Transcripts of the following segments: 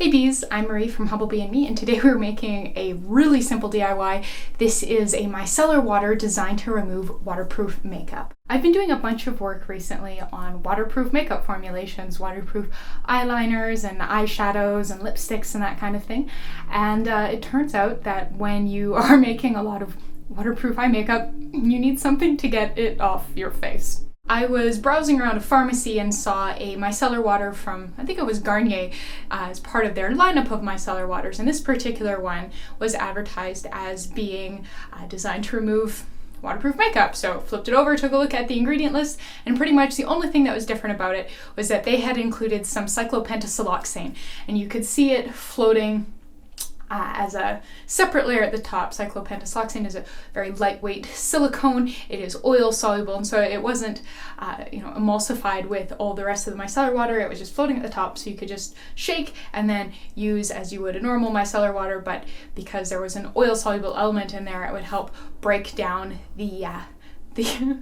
Hey bees, I'm Marie from Humblebee and Me, and today we're making a really simple DIY. This is a micellar water designed to remove waterproof makeup. I've been doing a bunch of work recently on waterproof makeup formulations, waterproof eyeliners and eyeshadows and lipsticks and that kind of thing. And it turns out that when you are making a lot of waterproof eye makeup, you need something to get it off your face. I was browsing around a pharmacy and saw a micellar water from, I think it was Garnier, as part of their lineup of micellar waters. And this particular one was advertised as being designed to remove waterproof makeup. So flipped it over, took a look at the ingredient list, and pretty much the only thing that was different about it was that they had included some cyclopentasiloxane. And you could see it floating as a separate layer at the top. Cyclopentasiloxane is a very lightweight silicone. It is oil soluble, and so it wasn't emulsified with all the rest of the micellar water. It was just floating at the top, so you could just shake and then use as you would a normal micellar water, but because there was an oil soluble element in there, it would help break down the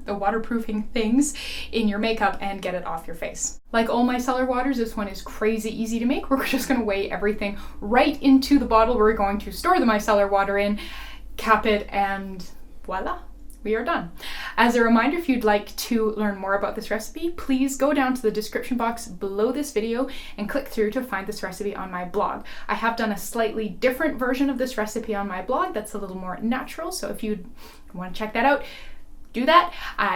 waterproofing things in your makeup and get it off your face. Like all micellar waters, this one is crazy easy to make. We're just going to weigh everything right into the bottle we're going to store the micellar water in, cap it, and voila, we are done. As a reminder, if you'd like to learn more about this recipe, please go down to the description box below this video and click through to find this recipe on my blog. I have done a slightly different version of this recipe on my blog that's a little more natural, so if you want to check that out, do that.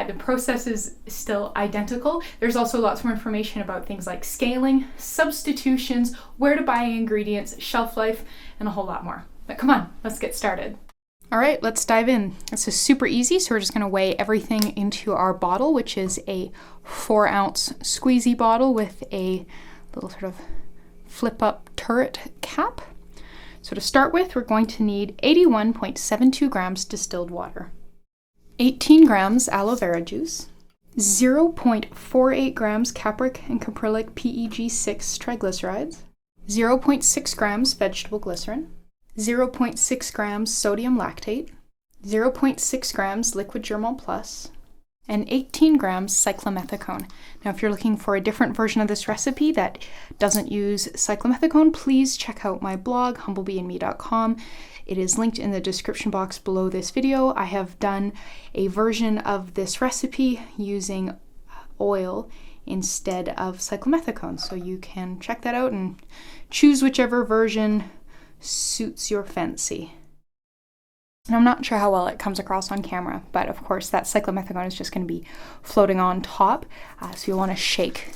The process is still identical. There's also lots more information about things like scaling, substitutions, where to buy ingredients, shelf life, and a whole lot more. But come on, let's get started. All right, let's dive in. This is super easy, so we're just gonna weigh everything into our bottle, which is a 4-ounce squeezy bottle with a little sort of flip-up turret cap. So to start with, we're going to need 81.72 grams distilled water, 18 grams aloe vera juice, 0.48 grams Capric and Caprylic PEG6 triglycerides, 0.6 grams vegetable glycerine, 0.6 grams sodium lactate, 0.6 grams liquid germall plus, and 18 grams cyclomethicone. Now, if you're looking for a different version of this recipe that doesn't use cyclomethicone, please check out my blog, humblebeeandme.com. It is linked in the description box below this video. I have done a version of this recipe using oil instead of cyclomethicone, so you can check that out and choose whichever version suits your fancy. And I'm not sure how well it comes across on camera, but of course that cyclomethicone is just going to be floating on top, so you'll want to shake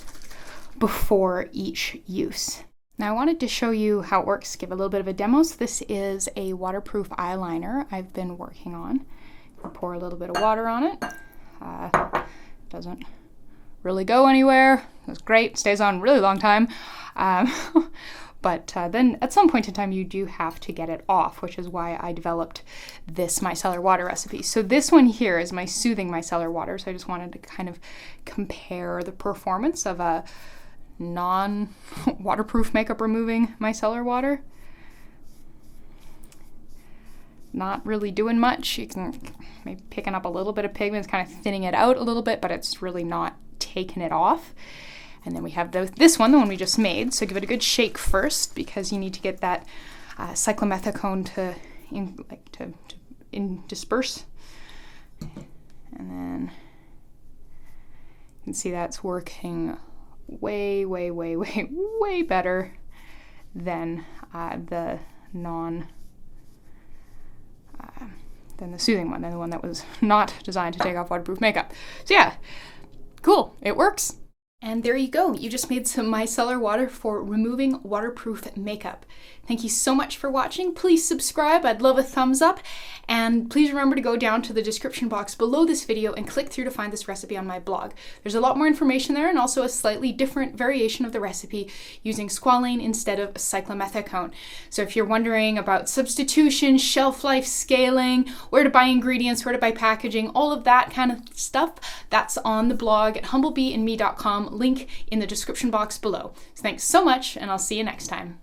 before each use. Now I wanted to show you how it works, give a little bit of a demo. So this is a waterproof eyeliner I've been working on. I'll pour a little bit of water on it. Doesn't really go anywhere. It's great, stays on a really long time. But then at some point in time you do have to get it off, which is why I developed this micellar water recipe. So this one here is my soothing micellar water. So I just wanted to kind of compare the performance of a non-waterproof makeup removing micellar water. Not really doing much. You can maybe picking up a little bit of pigment, it's kind of thinning it out a little bit, but it's really not taking it off. And then we have this one, the one we just made. So give it a good shake first, because you need to get that cyclomethicone to disperse. And then you can see that's working way better than the soothing one, than the one that was not designed to take off waterproof makeup. So yeah, cool, it works. And there you go. You just made some micellar water for removing waterproof makeup. Thank you so much for watching. Please subscribe. I'd love a thumbs up. And please remember to go down to the description box below this video and click through to find this recipe on my blog. There's a lot more information there, and also a slightly different variation of the recipe using squalane instead of cyclomethicone. So if you're wondering about substitution, shelf life, scaling, where to buy ingredients, where to buy packaging, all of that kind of stuff, that's on the blog at humblebeeandme.com. Link in the description box below. So thanks so much, and I'll see you next time.